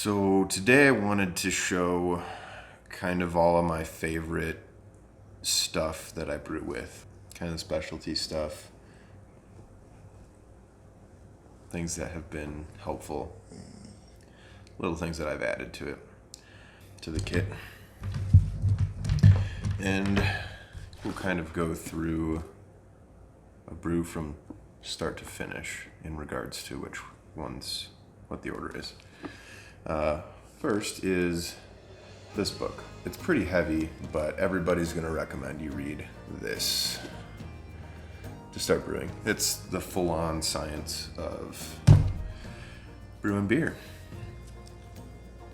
So today I wanted to show kind of all of my favorite stuff that I brew with, kind of specialty stuff, things that have been helpful, little things that I've added to it, to the kit. And we'll kind of go through a brew from start to finish in regards to which ones, what the order is. First is this book. It's pretty heavy, but everybody's going to recommend you read this to start brewing. It's the full-on science of brewing beer.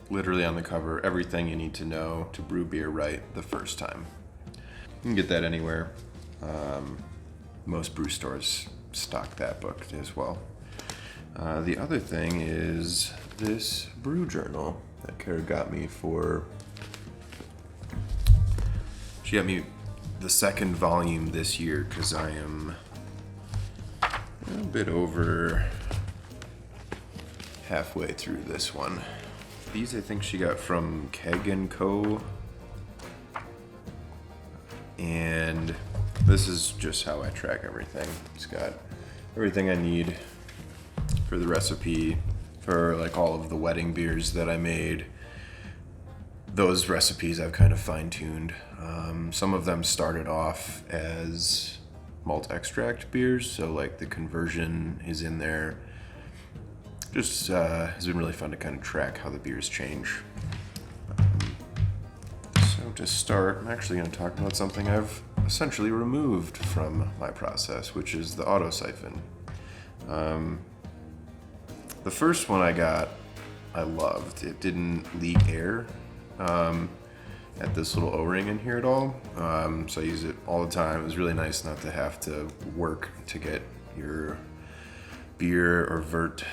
Literally on the cover, everything you need to know to brew beer right the first time. You can get that anywhere. Most brew stores stock that book as well. The other thing is this Brew Journal that Kara got me for... She got me the second volume this year because I am a bit over halfway through this one. These I think she got from Keg & Co. And this is just how I track everything. It's got everything I need for the recipe, for like all of the wedding beers that I made. Those recipes I've kind of fine-tuned. Some of them started off as malt extract beers, so like the conversion is in there. Just has been really fun to kind of track how the beers change. So to start, I'm actually going to talk about something I've essentially removed from my process, which is the auto siphon. The first one I got, I loved. It didn't leak air at this little O-ring in here at all. So I use it all the time. It was really nice not to have to work to get your beer or vert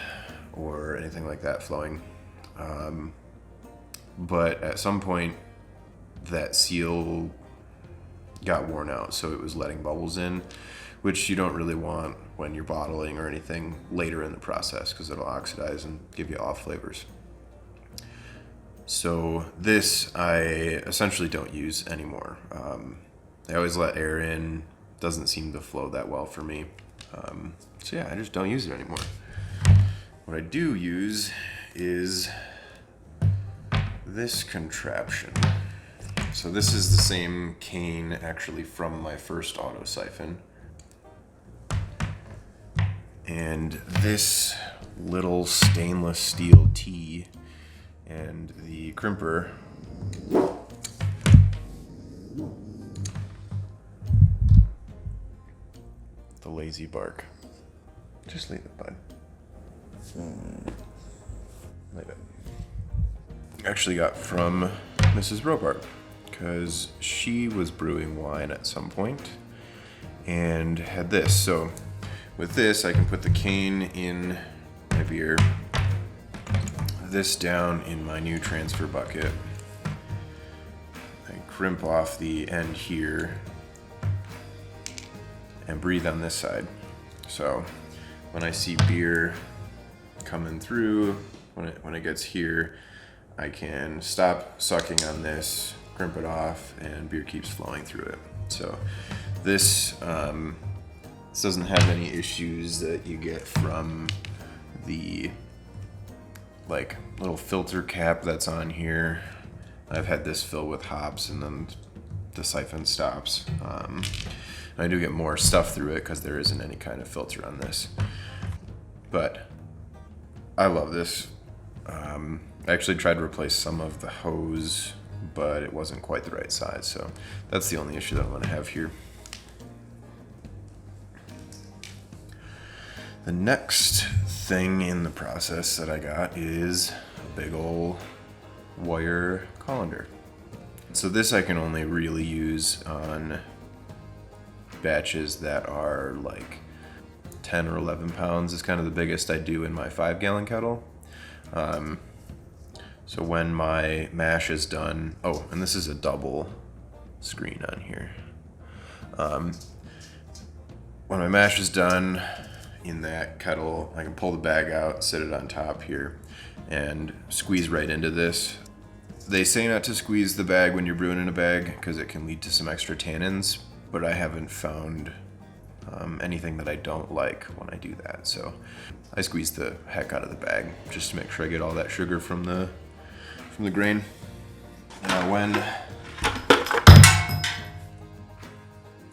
or anything like that flowing. But at some point, that seal got worn out, so it was letting bubbles in, which you don't really want when you're bottling or anything later in the process because it'll oxidize and give you off flavors. So this I essentially don't use anymore. I always let air in, doesn't seem to flow that well for me. So yeah, I just don't use it anymore. What I do use is this contraption. So this is the same cane actually from my first auto siphon. And this little stainless steel T and the crimper the lazy bark. Just leave it, bud. Leave it. Actually got from Mrs. Robart because she was brewing wine at some point and had this. So with this, I can put the cane in my beer, this down in my new transfer bucket. I crimp off the end here and breathe on this side. So when I see beer coming through, when it gets here, I can stop sucking on this, crimp it off, and beer keeps flowing through it. So this doesn't have any issues that you get from the like little filter cap that's on here. I've had this fill with hops and then the siphon stops. I do get more stuff through it because there isn't any kind of filter on this. But I love this. I actually tried to replace some of the hose, but it wasn't quite the right size, so that's the only issue that I'm going to have here. The next thing in the process that I got is a big old wire colander. So this I can only really use on batches that are like 10 or 11 pounds is kind of the biggest I do in my 5-gallon kettle. So when my mash is done, oh, and this is a double screen on here. When my mash is done, in that kettle. I can pull the bag out, sit it on top here, and squeeze right into this. They say not to squeeze the bag when you're brewing in a bag because it can lead to some extra tannins, but I haven't found anything that I don't like when I do that. So I squeeze the heck out of the bag just to make sure I get all that sugar from the grain. Now when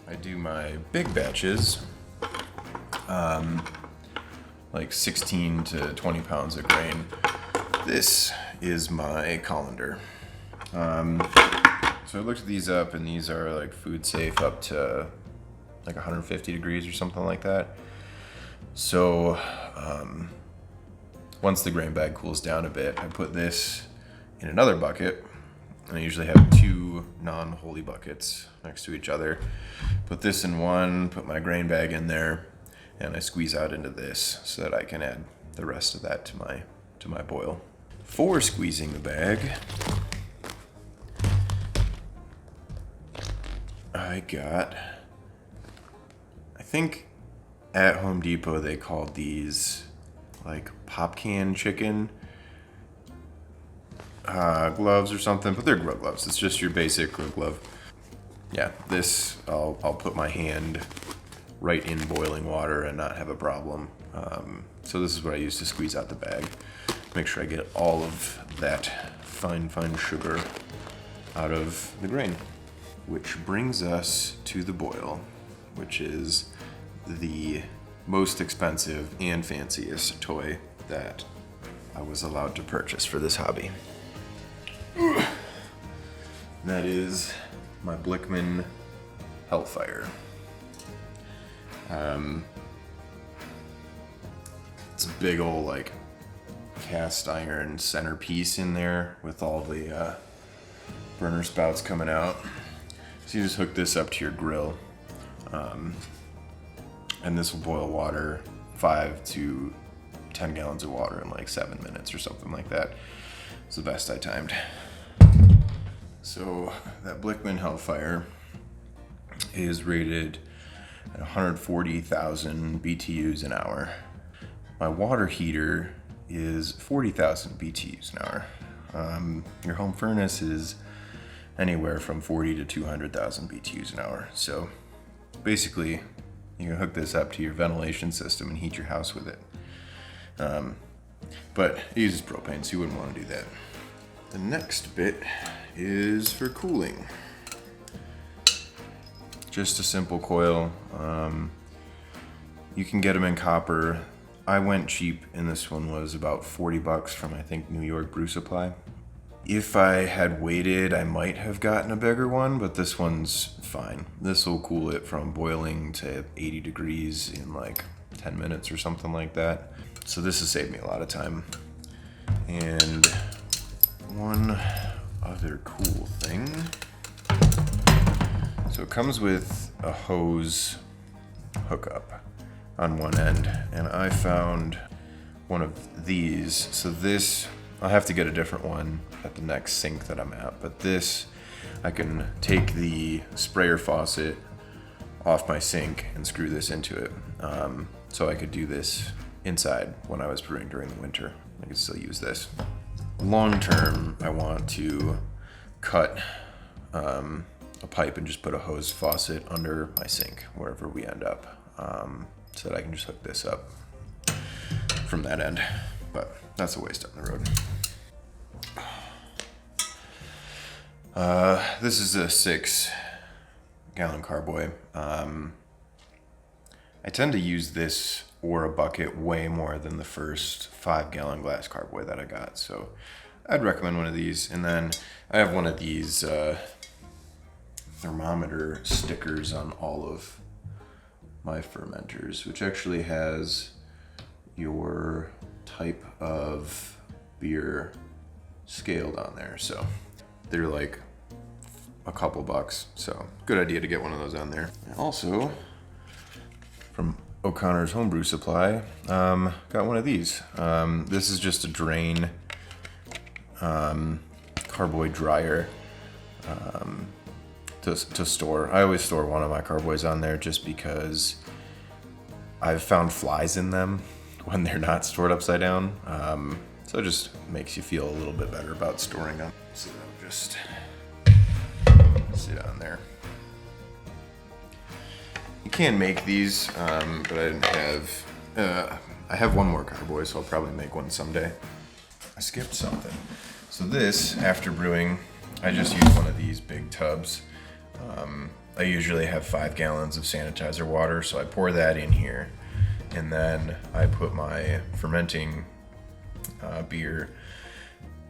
I do my big batches, like 16 to 20 pounds of grain, this is my colander. So I looked these up, and these are like food safe up to like 150 degrees or something like that. So once the grain bag cools down a bit, I put this in another bucket, and I usually have 2 non-holy buckets next to each other. Put this in one, put my grain bag in there, and I squeeze out into this so that I can add the rest of that to my boil. For squeezing the bag, I think at Home Depot they called these like pop can chicken gloves or something, but they're grow gloves. It's just your basic grow glove. Yeah, this I'll put my hand right in boiling water and not have a problem. So this is what I use to squeeze out the bag. Make sure I get all of that fine sugar out of the grain. Which brings us to the boil, which is the most expensive and fanciest toy that I was allowed to purchase for this hobby. That is my Blichmann Hellfire. It's a big old like cast iron centerpiece in there with all the burner spouts coming out. So you just hook this up to your grill, and this will boil water, 5 to 10 gallons of water in like 7 minutes or something like that. It's the best I timed. So that Blichmann Hellfire is rated at 140,000 BTUs an hour. My water heater is 40,000 BTUs an hour. Your home furnace is anywhere from 40 to 200,000 BTUs an hour. So basically, you can hook this up to your ventilation system and heat your house with it. But it uses propane, so you wouldn't want to do that. The next bit is for cooling. Just a simple coil. You can get them in copper. I went cheap, and this one was about $40 from, I think, New York Brew Supply. If I had waited, I might have gotten a bigger one, but this one's fine. This will cool it from boiling to 80 degrees in like 10 minutes or something like that. So this has saved me a lot of time. And one other cool thing. So it comes with a hose hookup on one end, and I found one of these. So this, I'll have to get a different one at the next sink that I'm at, but this, I can take the sprayer faucet off my sink and screw this into it. So I could do this inside when I was brewing during the winter. I could still use this. Long term, I want to cut a pipe and just put a hose faucet under my sink wherever we end up, so that I can just hook this up from that end. But that's a ways down the road. This is a 6-gallon carboy. I tend to use this or a bucket way more than the first 5-gallon glass carboy that I got. So I'd recommend one of these. And then I have one of these thermometer stickers on all of my fermenters, which actually has your type of beer scaled on there. So they're like a couple bucks. So good idea to get one of those on there. And also from O'Connor's Homebrew Supply, got one of these. This is just a drain Carboy Dryer to store. I always store one of my carboys on there just because I've found flies in them when they're not stored upside down. So it just makes you feel a little bit better about storing them. So they'll just sit on there. You can make these, but I didn't have, I have one more carboy, so I'll probably make one someday. I skipped something. So this, after brewing, I just use one of these big tubs. I usually have 5 gallons of sanitizer water, so I pour that in here, and then I put my fermenting beer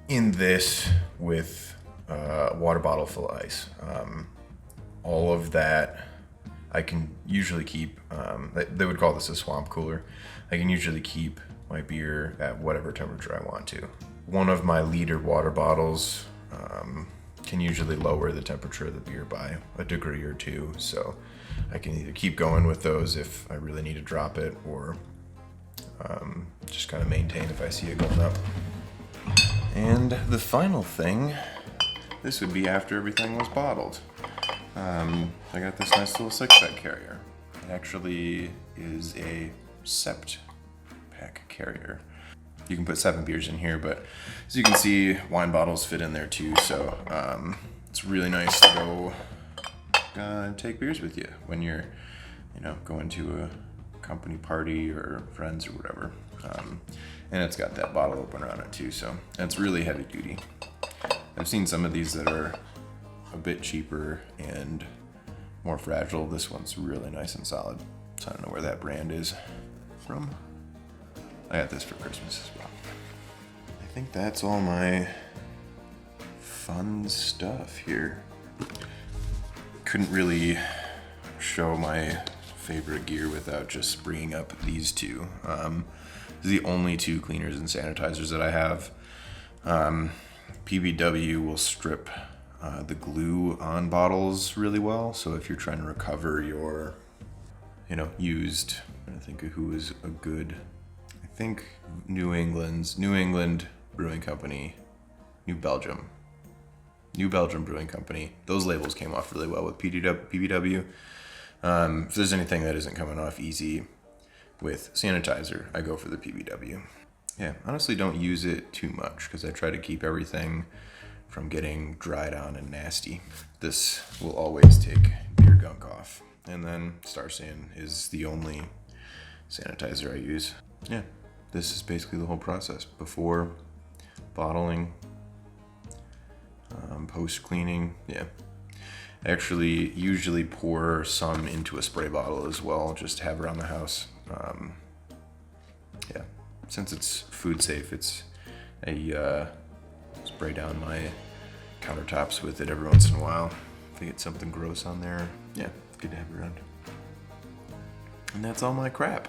in this with a water bottle full of ice. All of that I can usually keep, they would call this a swamp cooler. I can usually keep my beer at whatever temperature I want to. One of my liter water bottles can usually lower the temperature of the beer by a degree or 2, so I can either keep going with those if I really need to drop it, or just kind of maintain if I see it going up. And the final thing, this would be after everything was bottled. I got this nice little 6-pack carrier. It actually is a sept pack carrier. You can put 7 beers in here, but as you can see, wine bottles fit in there too, so it's really nice to go take beers with you when you're, going to a company party or friends or whatever. And it's got that bottle opener on it too, so it's really heavy duty. I've seen some of these that are a bit cheaper and more fragile. This one's really nice and solid, so I don't know where that brand is from. I got this for Christmas as well. I think that's all my fun stuff here. Couldn't really show my favorite gear without just bringing up these two. These are the only 2 cleaners and sanitizers that I have. PBW will strip the glue on bottles really well, so if you're trying to recover your, used, I think who is a good, I think New England Brewing Company, New Belgium Brewing Company. Those labels came off really well with PBW. If there's anything that isn't coming off easy with sanitizer, I go for the PBW. Yeah, honestly don't use it too much because I try to keep everything from getting dried on and nasty. This will always take beer gunk off. And then Star San is the only sanitizer I use. Yeah, this is basically the whole process. Before bottling, post cleaning, yeah. I actually usually pour some into a spray bottle as well, just to have around the house. Yeah, since it's food safe, I spray down my countertops with it every once in a while. If I get something gross on there, yeah, it's good to have around. And that's all my crap.